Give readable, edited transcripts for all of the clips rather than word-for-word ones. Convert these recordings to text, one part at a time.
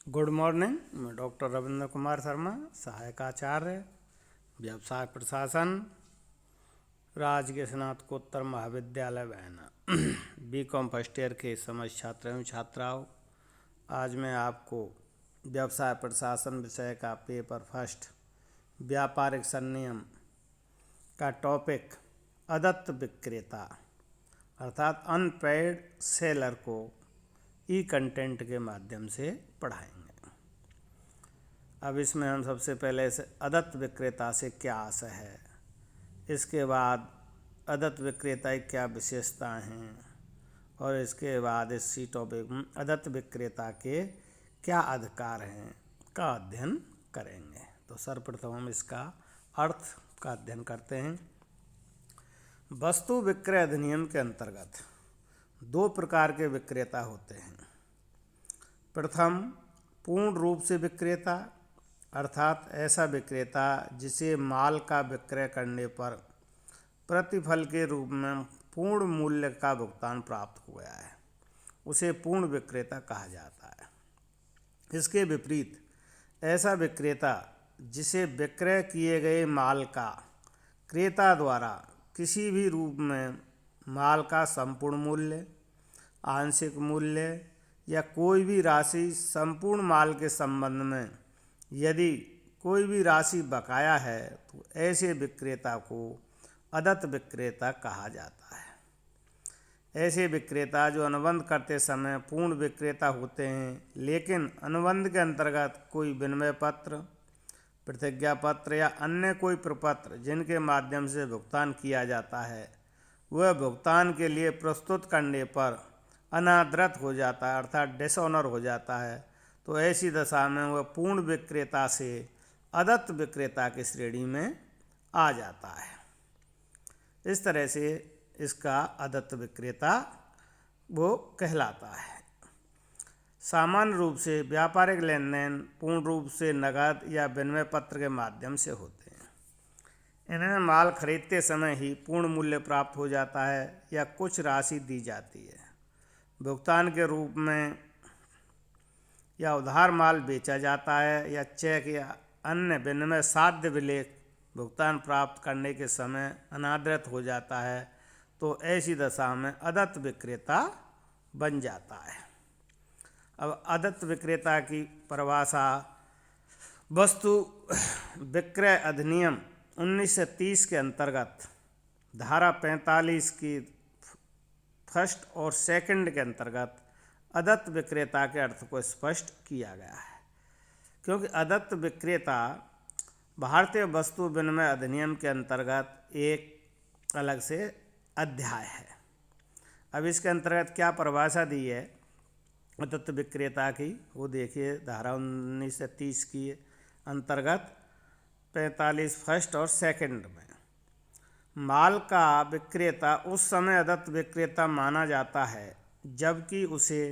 Good morning. मैं doctor Ravindra Kumar Sharma, सहायक आचार्य, व्यवसाय प्रशासन, राजकीय स्नातकोत्तर महाविद्यालय वैना बीकॉम फर्स्ट ईयर के समस्त छात्र एवं छात्राओं, आज मैं आपको व्यवसाय प्रशासन विषय का पेपर फर्स्ट व्यापारिक संनियम का टॉपिक अदत्त विक्रेता अर्थात अनपेड सेलर को ई कंटेंट के माध्यम से पढ़ाएंगे। अब इसमें हम सबसे पहले से अदत्त विक्रेता से क्या आशय है, इसके बाद अदत्त विक्रेता की क्या विशेषताएं हैं और इसके बाद इसी टॉपिक में अदत्त विक्रेता के क्या अधिकार हैं का अध्ययन करेंगे। तो सर्वप्रथम हम इसका अर्थ का अध्ययन करते हैं। वस्तु विक्रय अधिनियम के अंतर्गत दो प्रकार के विक्रेता होते हैं। प्रथम, पूर्ण रूप से विक्रेता अर्थात ऐसा विक्रेता जिसे माल का विक्रय करने पर प्रतिफल के रूप में पूर्ण मूल्य का भुगतान प्राप्त हो गया है, उसे पूर्ण विक्रेता कहा जाता है। इसके विपरीत ऐसा विक्रेता जिसे विक्रय किए गए माल का क्रेता द्वारा किसी भी रूप में माल का संपूर्ण मूल्य, आंशिक मूल्य या कोई भी राशि संपूर्ण माल के संबंध में यदि कोई भी राशि बकाया है तो ऐसे विक्रेता को अदत्त विक्रेता कहा जाता है। ऐसे विक्रेता जो अनुबंध करते समय पूर्ण विक्रेता होते हैं, लेकिन अनुबंध के अंतर्गत कोई विनिमय पत्र, प्रतिज्ञा पत्र या अन्य कोई प्रपत्र जिनके माध्यम से भुगतान किया जाता है, वह भुगतान के लिए प्रस्तुत करने पर अनादृत हो जाता है अर्थात डिसऑनर हो जाता है, तो ऐसी दशा में वह पूर्ण विक्रेता से अदत्त विक्रेता की श्रेणी में आ जाता है। इस तरह से इसका अदत्त विक्रेता वो कहलाता है। सामान्य रूप से व्यापारिक लेन देन पूर्ण रूप से नकद या विनिमय पत्र के माध्यम से होते हैं। इन्हें माल खरीदते समय ही पूर्ण मूल्य प्राप्त हो जाता है या कुछ राशि दी जाती है। भुगतान के रूप में या उधार माल बेचा जाता है या चेक या अन्य विनिमय साध्य विलेख भुगतान प्राप्त करने के समय अनादृत हो जाता है, तो ऐसी दशा में अदत्त विक्रेता बन जाता है। अब अदत्त विक्रेता की परिभाषा वस्तु विक्रय अधिनियम 1930 के अंतर्गत धारा 45 की फर्स्ट और सेकंड के अंतर्गत अदत्त विक्रेता के अर्थ को स्पष्ट किया गया है, क्योंकि अदत्त विक्रेता भारतीय वस्तु विनिमय अधिनियम के अंतर्गत एक अलग से अध्याय है। अब इसके अंतर्गत क्या परिभाषा दी है अदत्त विक्रेता की, वो देखिए धारा 1930 की अंतर्गत 45 फर्स्ट और सेकंड में माल का विक्रेता उस समय अदत्त विक्रेता माना जाता है जबकि उसे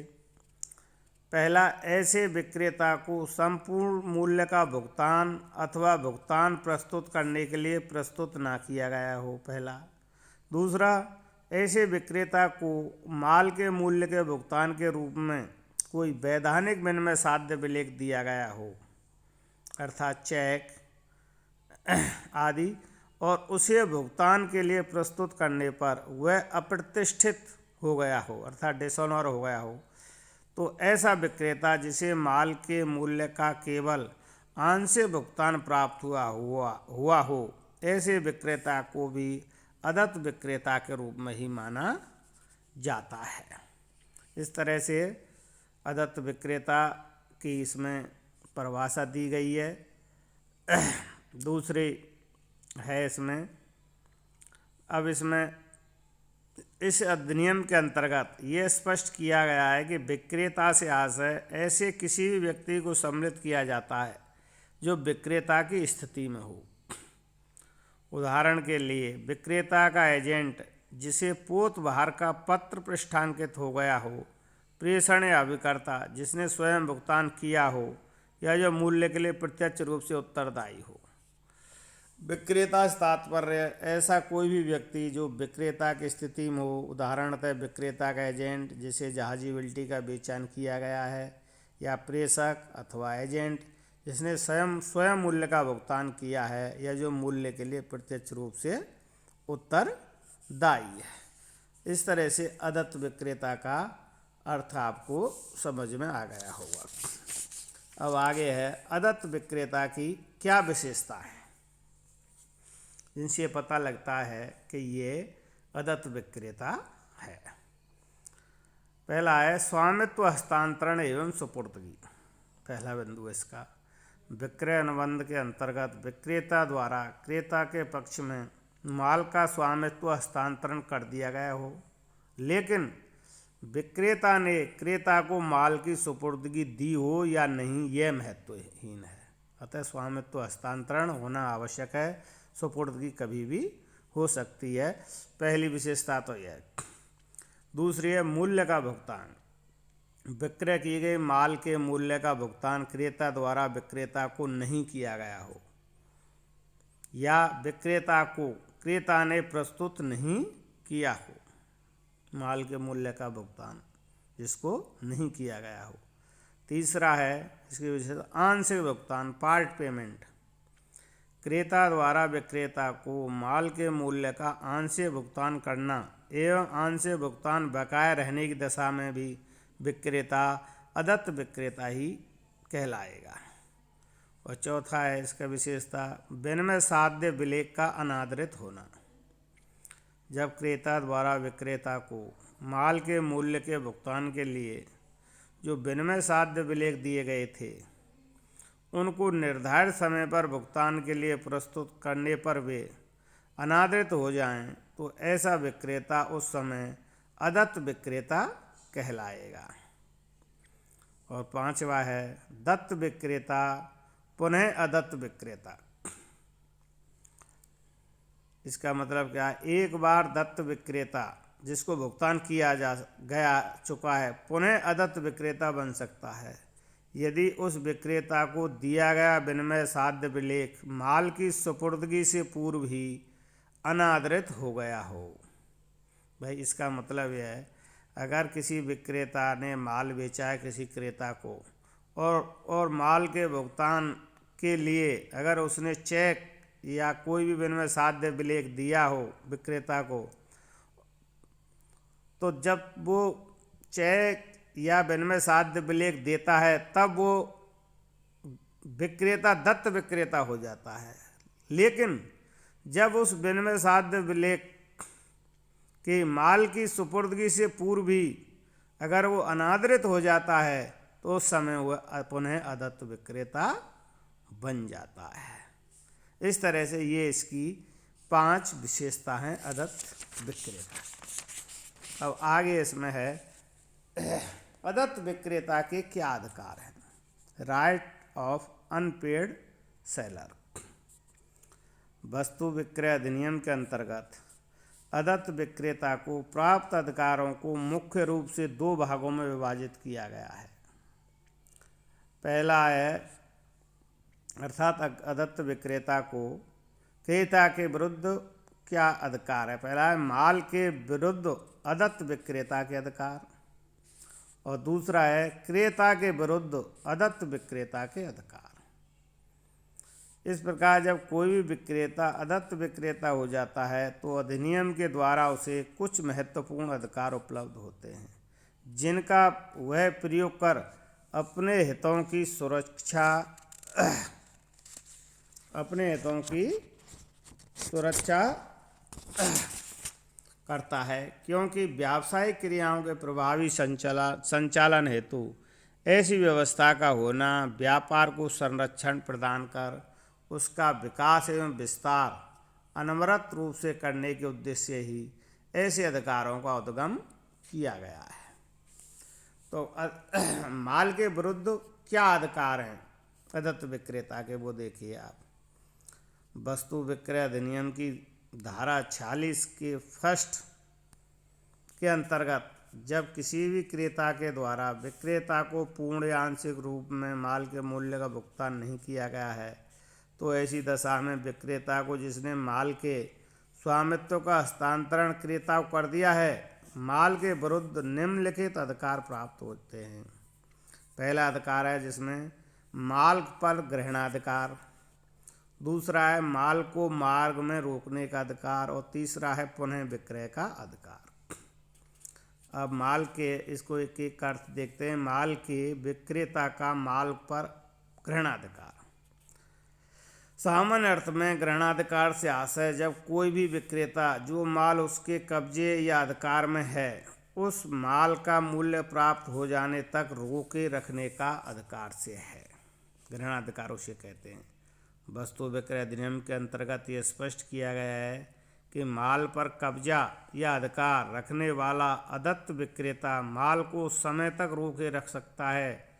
पहला ऐसे विक्रेता को संपूर्ण मूल्य का भुगतान अथवा भुगतान प्रस्तुत करने के लिए प्रस्तुत ना किया गया हो, पहला। दूसरा, ऐसे विक्रेता को माल के मूल्य के भुगतान के रूप में कोई वैधानिक विनिमय साध्य विलेख दिया गया हो अर्थात चेक आदि, और उसे भुगतान के लिए प्रस्तुत करने पर वह अप्रतिष्ठित हो गया हो अर्थात डिसऑनर हो गया हो, तो ऐसा विक्रेता जिसे माल के मूल्य का केवल आंशिक भुगतान प्राप्त हुआ हो, ऐसे विक्रेता को भी अदत्त विक्रेता के रूप में ही माना जाता है। इस तरह से अदत्त विक्रेता की इसमें परिभाषा दी गई है। दूसरी है इसमें, अब इसमें इस अधिनियम के अंतर्गत ये स्पष्ट किया गया है कि विक्रेता से आशय ऐसे किसी भी व्यक्ति को सम्मिलित किया जाता है जो विक्रेता की स्थिति में हो। उदाहरण के लिए विक्रेता का एजेंट जिसे पोत बाहर का पत्र पृष्ठांकित हो गया हो, प्रेषण या अभिकर्ता जिसने स्वयं भुगतान किया हो या जो मूल्य के लिए प्रत्यक्ष रूप से उत्तरदायी हो। विक्रेता से तात्पर्य ऐसा कोई भी व्यक्ति जो विक्रेता की स्थिति में हो, उदाहरणतः विक्रेता का एजेंट जिसे जहाजी बिल्टी का बेचन किया गया है या प्रेषक अथवा एजेंट जिसने स्वयं मूल्य का भुगतान किया है या जो मूल्य के लिए प्रत्यक्ष रूप से उत्तरदायी है। इस तरह से अदत्त विक्रेता का अर्थ आपको समझ में आ गया होगा। अब आगे है अदत्त विक्रेता की क्या विशेषता है जिनसे पता लगता है कि ये अदत्त विक्रेता है। पहला है स्वामित्व हस्तांतरण एवं सुपुर्दगी। पहला बिंदु इसका विक्रय अनुबंध के अंतर्गत विक्रेता द्वारा क्रेता के पक्ष में माल का स्वामित्व हस्तांतरण कर दिया गया हो, लेकिन विक्रेता ने क्रेता को माल की सुपुर्दगी दी हो या नहीं, यह महत्वहीन है। अतः स्वामित्व हस्तांतरण होना आवश्यक है, सुपुर्दगी कभी भी हो सकती है। पहली विशेषता तो यह है। दूसरी है मूल्य का भुगतान। विक्रय किए गए माल के मूल्य का भुगतान क्रेता द्वारा विक्रेता को नहीं किया गया हो या विक्रेता को क्रेता ने प्रस्तुत नहीं किया हो, माल के मूल्य का भुगतान जिसको नहीं किया गया हो। तीसरा है इसकी विशेषता आंशिक भुगतान, पार्ट पेमेंट। क्रेता द्वारा विक्रेता को माल के मूल्य का आंशिक भुगतान करना एवं आंशिक भुगतान बकाया रहने की दशा में भी विक्रेता अदत्त विक्रेता ही कहलाएगा। और चौथा है इसका विशेषता विनिमय साध्य विलेख का अनादरित होना। जब क्रेता द्वारा विक्रेता को माल के मूल्य के भुगतान के लिए जो विनिमय साध्य विलेख दिए गए थे उनको निर्धारित समय पर भुगतान के लिए प्रस्तुत करने पर वे अनादरित हो जाएं तो ऐसा विक्रेता उस समय अदत्त विक्रेता कहलाएगा। और पांचवा है दत्त विक्रेता पुनः अदत्त विक्रेता। इसका मतलब क्या है, एक बार दत्त विक्रेता जिसको भुगतान किया गया चुका है पुनः अदत्त विक्रेता बन सकता है यदि उस विक्रेता को दिया गया विनिमय साध्य विलेख माल की सुपुर्दगी से पूर्व ही अनादरित हो गया हो। भाई इसका मतलब यह है, अगर किसी विक्रेता ने माल बेचा है किसी क्रेता को और माल के भुगतान के लिए अगर उसने चेक या कोई भी विनिमय साध्य विलेख दिया हो विक्रेता को, तो जब वो चेक या विनिमय साध्य विलेख देता है तब वो विक्रेता दत्त विक्रेता हो जाता है। लेकिन जब उस विनिमय साध्य विलेख के माल की सुपुर्दगी से पूर्व भी अगर वो अनादरित हो जाता है तो उस समय वह पुनः अदत्त विक्रेता बन जाता है। इस तरह से ये इसकी 5 विशेषता हैं अदत्त विक्रेता। अब आगे इसमें है अदत्त विक्रेता के क्या अधिकार हैं। Right of unpaired seller. वस्तु विक्रय अधिनियम के अंतर्गत अदत्त विक्रेता को प्राप्त अधिकारों को मुख्य रूप से 2 भागों में विभाजित किया गया है। पहला है अर्थात अदत्त विक्रेता को क्रेता के विरुद्ध क्या अधिकार है। पहला है माल के विरुद्ध अदत्त विक्रेता के अधिकार और दूसरा है क्रेता के विरुद्ध अदत्त विक्रेता के अधिकार। इस प्रकार जब कोई भी विक्रेता अदत्त विक्रेता हो जाता है तो अधिनियम के द्वारा उसे कुछ महत्वपूर्ण अधिकार उपलब्ध होते हैं जिनका वह प्रयोग कर अपने हितों की सुरक्षा करता है, क्योंकि व्यावसायिक क्रियाओं के प्रभावी संचालन हेतु ऐसी व्यवस्था का होना व्यापार को संरक्षण प्रदान कर उसका विकास एवं विस्तार अनवरत रूप से करने के उद्देश्य ही ऐसे अधिकारों का उद्गम किया गया है। तो माल के विरुद्ध क्या अधिकार हैं अदत्त विक्रेता के, वो देखिए आप। वस्तु विक्रय अधिनियम की धारा 46 के फर्स्ट के अंतर्गत जब किसी भी क्रेता के द्वारा विक्रेता को पूर्ण या आंशिक रूप में माल के मूल्य का भुगतान नहीं किया गया है तो ऐसी दशा में विक्रेता को जिसने माल के स्वामित्व का हस्तांतरण क्रेता को कर दिया है माल के विरुद्ध निम्नलिखित अधिकार प्राप्त होते हैं। पहला अधिकार है जिसमें माल पर ग्रहणाधिकार, दूसरा है माल को मार्ग में रोकने का अधिकार, और तीसरा है पुनः विक्रय का अधिकार। अब माल के इसको एक एक अर्थ देखते हैं। माल के विक्रेता का माल पर ग्रहणाधिकार। सामान्य अर्थ में ग्रहणाधिकार से आशय जब कोई भी विक्रेता जो माल उसके कब्जे या अधिकार में है उस माल का मूल्य प्राप्त हो जाने तक रोके रखने का अधिकार से है, ग्रहणाधिकार उसे कहते हैं। वस्तु विक्रय अधिनियम के अंतर्गत ये स्पष्ट किया गया है कि माल पर कब्जा या अधिकार रखने वाला अदत्त विक्रेता माल को उस समय तक रोके रख सकता है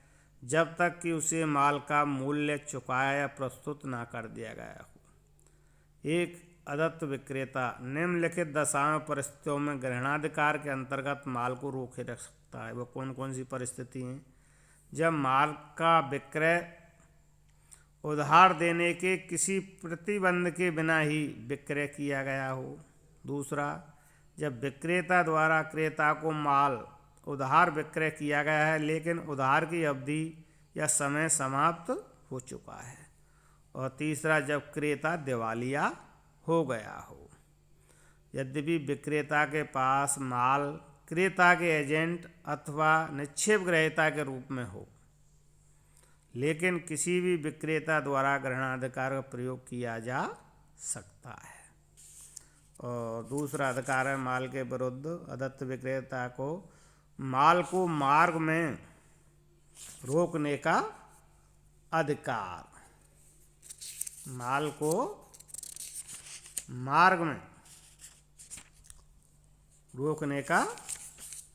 जब तक कि उसे माल का मूल्य चुकाया या प्रस्तुत ना कर दिया गया हो। एक अदत्त विक्रेता निम्नलिखित दशाओं परिस्थितियों में ग्रहणाधिकार के अंतर्गत माल को रोके रख सकता है। वो कौन कौन सी परिस्थिति हैं? जब माल का विक्रय उधार देने के किसी प्रतिबंध के बिना ही विक्रय किया गया हो। दूसरा, जब विक्रेता द्वारा क्रेता को माल उधार विक्रय किया गया है लेकिन उधार की अवधि या समय समाप्त हो चुका है। और तीसरा, जब क्रेता दिवालिया हो गया हो। यद्यपि विक्रेता के पास माल क्रेता के एजेंट अथवा निक्षेप ग्रहीता के रूप में हो, लेकिन किसी भी विक्रेता द्वारा ग्रहणाधिकार का प्रयोग किया जा सकता है। और दूसरा अधिकार है माल के विरुद्ध अदत्त विक्रेता को माल को मार्ग में रोकने का अधिकार। माल को मार्ग में रोकने का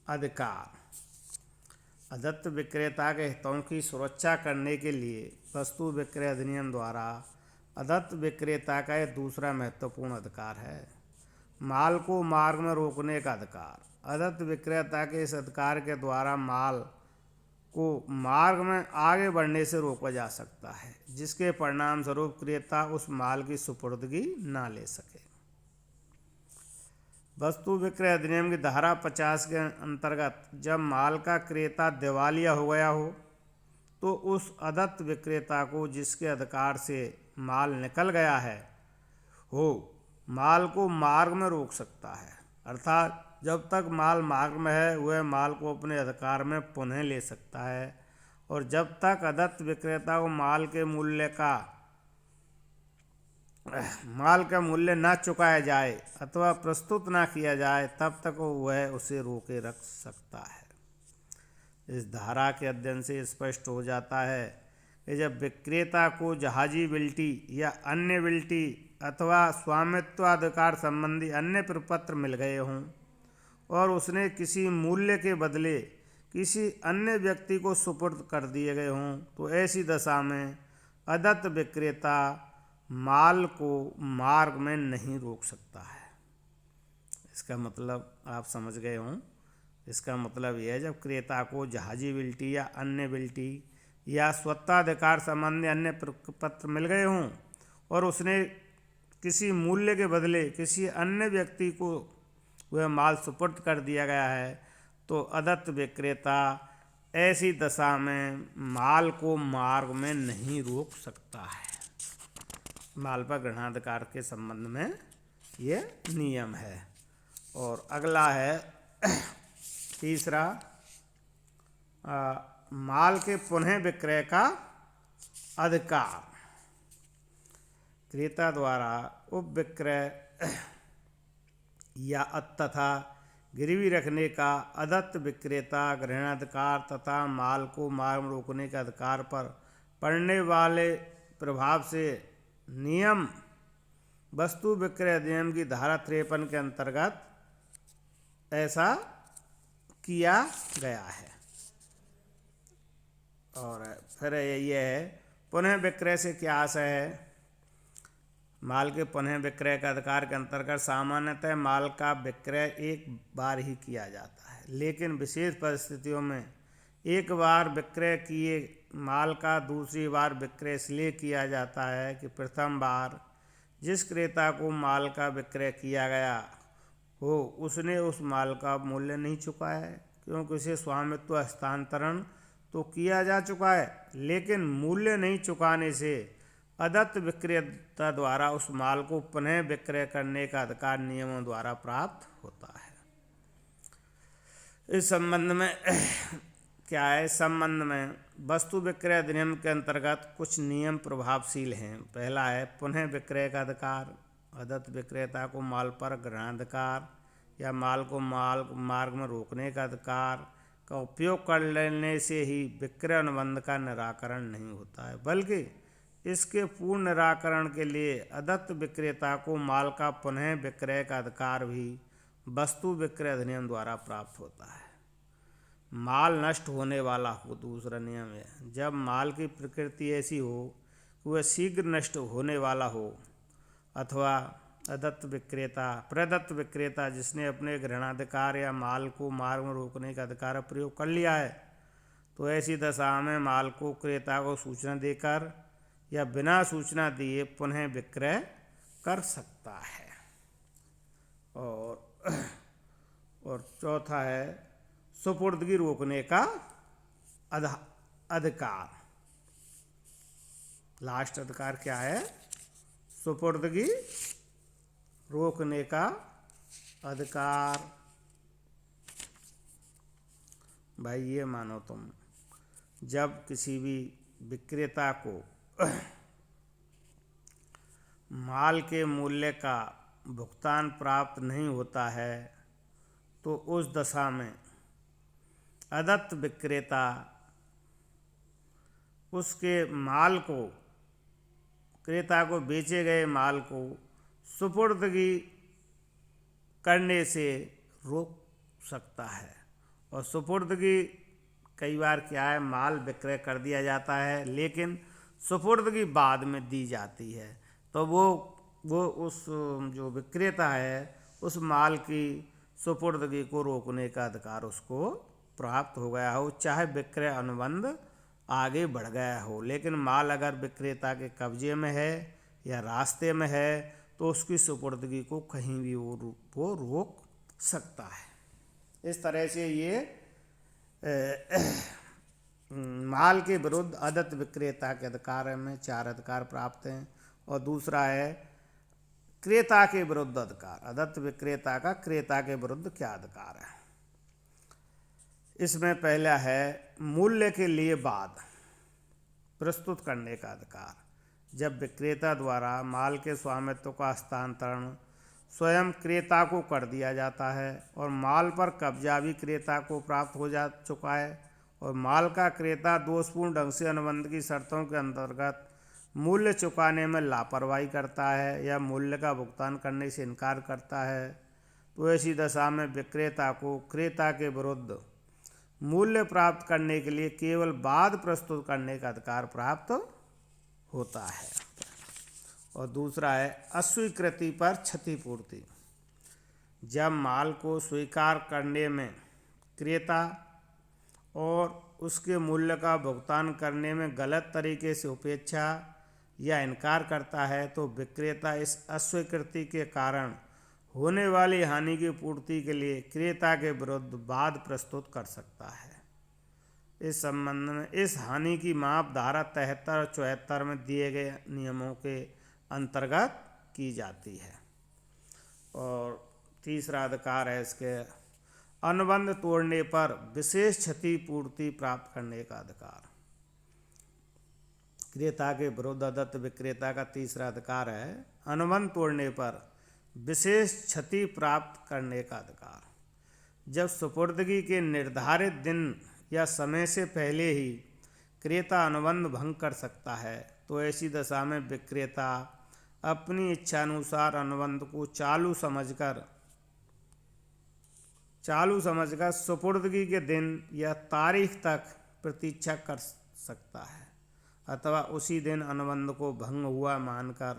अधिकार। अदत्त विक्रेता के हितों की सुरक्षा करने के लिए वस्तु विक्रय अधिनियम द्वारा अदत्त विक्रेता का यह दूसरा महत्वपूर्ण अधिकार है, माल को मार्ग में रोकने का अधिकार। अदत्त विक्रेता के इस अधिकार के द्वारा माल को मार्ग में आगे बढ़ने से रोका जा सकता है, जिसके परिणाम स्वरूप क्रेता उस माल की सुपुर्दगी ना ले सके। वस्तु विक्रय अधिनियम की धारा 50 के अंतर्गत जब माल का क्रेता दिवालिया हो गया हो तो उस अदत्त विक्रेता को जिसके अधिकार से माल निकल गया है हो माल को मार्ग में रोक सकता है। अर्थात जब तक माल मार्ग में है वह माल को अपने अधिकार में पुनः ले सकता है, और जब तक अदत्त विक्रेता को माल का मूल्य न चुकाया जाए अथवा प्रस्तुत ना किया जाए तब तक वह उसे रोके रख सकता है। इस धारा के अध्ययन से स्पष्ट हो जाता है कि जब विक्रेता को जहाजी बिल्टी या अन्य बिल्टी अथवा स्वामित्वाधिकार संबंधी अन्य प्रपत्र मिल गए हों और उसने किसी मूल्य के बदले किसी अन्य व्यक्ति को सुपुर्द कर दिए गए हों तो ऐसी दशा में अदत्त विक्रेता माल को मार्ग में नहीं रोक सकता है। इसका मतलब आप समझ गए हों। इसका मतलब यह है जब क्रेता को जहाजी बिल्टी या अन्य बिल्टी या स्वत्वाधिकार संबंधी अन्य पत्र मिल गए हों और उसने किसी मूल्य के बदले किसी अन्य व्यक्ति को वह माल सुपुर्द कर दिया गया है तो अदत्त विक्रेता ऐसी दशा में माल को मार्ग में नहीं रोक सकता है। माल पर ग्रहणाधिकार के संबंध में ये नियम है। और अगला है तीसरा, माल के पुनः विक्रय का अधिकार। क्रेता द्वारा उपविक्रय या तथा गिरवी रखने का अदत्त विक्रेता ग्रहणाधिकार तथा माल को मार्ग में रोकने के अधिकार पर पड़ने वाले प्रभाव से नियम वस्तु विक्रय अधिनियम की धारा 53 के अंतर्गत ऐसा किया गया है। और फिर ये है पुनः विक्रय से क्या आशय है? माल के पुनः विक्रय का अधिकार के अंतर्गत सामान्यतः माल का विक्रय एक बार ही किया जाता है, लेकिन विशेष परिस्थितियों में एक बार विक्रय किए माल का दूसरी बार विक्रय इसलिए किया जाता है कि प्रथम बार जिस क्रेता को माल का विक्रय किया गया हो उसने उस माल का मूल्य नहीं चुकाया है, क्योंकि उसे स्वामित्व हस्तांतरण तो किया जा चुका है, लेकिन मूल्य नहीं चुकाने से अदत्त विक्रेता द्वारा उस माल को पुनः विक्रय करने का अधिकार नियमों द्वारा प्राप्त होता है। इस संबंध में क्या है, संबंध में वस्तु विक्रय अधिनियम के अंतर्गत कुछ नियम प्रभावशील हैं। पहला है पुनः विक्रय का अधिकार। अदत्त विक्रेता को माल पर ग्रहणाधिकार या माल को मार्ग में रोकने का अधिकार का उपयोग कर लेने से ही विक्रय अनुबंध का निराकरण नहीं होता है, बल्कि इसके पूर्ण निराकरण के लिए अदत्त विक्रेता को माल का पुनः विक्रय का अधिकार भी वस्तु विक्रय अधिनियम द्वारा प्राप्त होता है। माल नष्ट होने वाला हो, दूसरा नियम है, जब माल की प्रकृति ऐसी हो कि वह शीघ्र नष्ट होने वाला हो अथवा प्रदत्त विक्रेता जिसने अपने ग्रहणाधिकार या माल को मार्ग में रोकने का अधिकार प्रयोग कर लिया है, तो ऐसी दशा में माल को क्रेता को सूचना देकर या बिना सूचना दिए पुनः विक्रय कर सकता है। और चौथा है सुपुर्दगी रोकने का अधिकार। लास्ट अधिकार क्या है? सुपुर्दगी रोकने का अधिकार। भाई ये मानो तुम जब किसी भी विक्रेता को माल के मूल्य का भुगतान प्राप्त नहीं होता है, तो उस दशा में अदत्त विक्रेता उसके माल को, क्रेता को बेचे गए माल को सुपुर्दगी करने से रोक सकता है। और सुपुर्दगी कई बार क्या है, माल विक्रय कर दिया जाता है लेकिन सुपुर्दगी बाद में दी जाती है, तो वो उस जो विक्रेता है उस माल की सुपुर्दगी को रोकने का अधिकार उसको प्राप्त हो गया हो, चाहे विक्रय अनुबंध आगे बढ़ गया हो। लेकिन माल अगर विक्रेता के कब्जे में है या रास्ते में है तो उसकी सुपुर्दगी को कहीं भी वो रोक सकता है। इस तरह से ये माल के विरुद्ध अदत्त विक्रेता के अधिकार में 4 अधिकार प्राप्त हैं। और दूसरा है क्रेता के विरुद्ध अधिकार। अदत्त विक्रेता का क्रेता के विरुद्ध क्या अधिकार है? इसमें पहला है मूल्य के लिए बाद प्रस्तुत करने का अधिकार। जब विक्रेता द्वारा माल के स्वामित्व का हस्तांतरण स्वयं क्रेता को कर दिया जाता है और माल पर कब्जा भी क्रेता को प्राप्त हो जा चुका है और माल का क्रेता दोषपूर्ण ढंग से अनुबंध की शर्तों के अंतर्गत मूल्य चुकाने में लापरवाही करता है या मूल्य का भुगतान करने से इनकार करता है, तो ऐसी दशा में विक्रेता को क्रेता के विरुद्ध मूल्य प्राप्त करने के लिए केवल बाद प्रस्तुत करने का अधिकार प्राप्त होता है। और दूसरा है अस्वीकृति पर क्षतिपूर्ति। जब माल को स्वीकार करने में क्रेता और उसके मूल्य का भुगतान करने में गलत तरीके से उपेक्षा या इनकार करता है, तो विक्रेता इस अस्वीकृति के कारण होने वाली हानि की पूर्ति के लिए क्रेता के विरुद्ध वाद प्रस्तुत कर सकता है। इस संबंध में इस हानि की माप धारा 73 और 74 में दिए गए नियमों के अंतर्गत की जाती है। और तीसरा अधिकार है इसके अनुबंध तोड़ने पर विशेष क्षतिपूर्ति प्राप्त करने का अधिकार। क्रेता के विरुद्ध अदत्त विक्रेता का तीसरा अधिकार है अनुबंध तोड़ने पर विशेष क्षति प्राप्त करने का अधिकार। जब सुपुर्दगी के निर्धारित दिन या समय से पहले ही क्रेता अनुबंध भंग कर सकता है, तो ऐसी दशा में विक्रेता अपनी इच्छानुसार अनुबंध को चालू समझकर सुपुर्दगी के दिन या तारीख तक प्रतीक्षा कर सकता है अथवा उसी दिन अनुबंध को भंग हुआ मानकर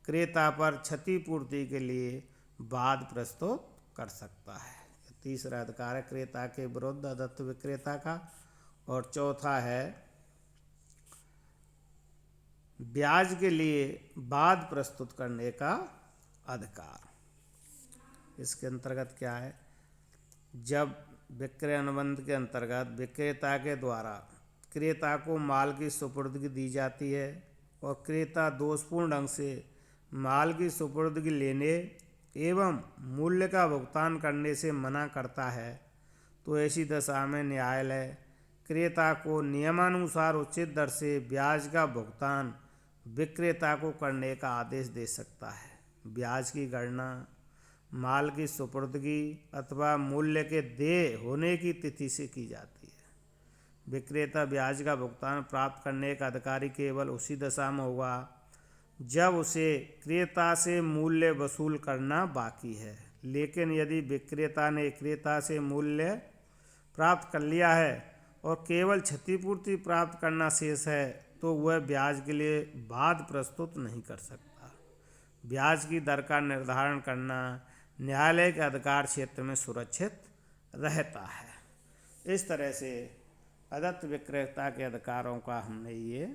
क्रेता पर क्षतिपूर्ति के लिए वाद प्रस्तुत कर सकता है। तीसरा अधिकार है क्रेता के विरुद्ध अदत्त विक्रेता का। और चौथा है ब्याज के लिए वाद प्रस्तुत करने का अधिकार। इसके अंतर्गत क्या है, जब विक्रय अनुबंध के अंतर्गत विक्रेता के द्वारा क्रेता को माल की सुपुर्दगी दी जाती है और क्रेता दोषपूर्ण ढंग से माल की सुपुर्दगी लेने एवं मूल्य का भुगतान करने से मना करता है, तो ऐसी दशा में न्यायालय क्रेता को नियमानुसार उचित दर से ब्याज का भुगतान विक्रेता को करने का आदेश दे सकता है। ब्याज की गणना माल की सुपुर्दगी अथवा मूल्य के देय होने की तिथि से की जाती है। विक्रेता ब्याज का भुगतान प्राप्त करने का अधिकारी केवल उसी दशा में होगा जब उसे क्रेता से मूल्य वसूल करना बाकी है। लेकिन यदि विक्रेता ने क्रेता से मूल्य प्राप्त कर लिया है और केवल क्षतिपूर्ति प्राप्त करना शेष है, तो वह ब्याज के लिए वाद प्रस्तुत नहीं कर सकता। ब्याज की दर का निर्धारण करना न्यायालय के अधिकार क्षेत्र में सुरक्षित रहता है। इस तरह से अदत्त विक्रेता के अधिकारों का हमने ये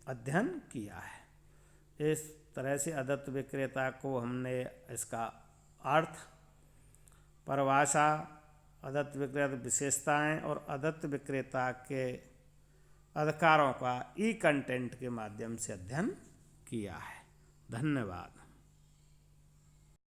अध्ययन किया है। इस तरह से अदत्त विक्रेता को हमने इसका अर्थ, परिभाषा, अदत्त विक्रेता विशेषताएं और अदत्त विक्रेता के अधिकारों का ई कंटेंट के माध्यम से अध्ययन किया है। धन्यवाद।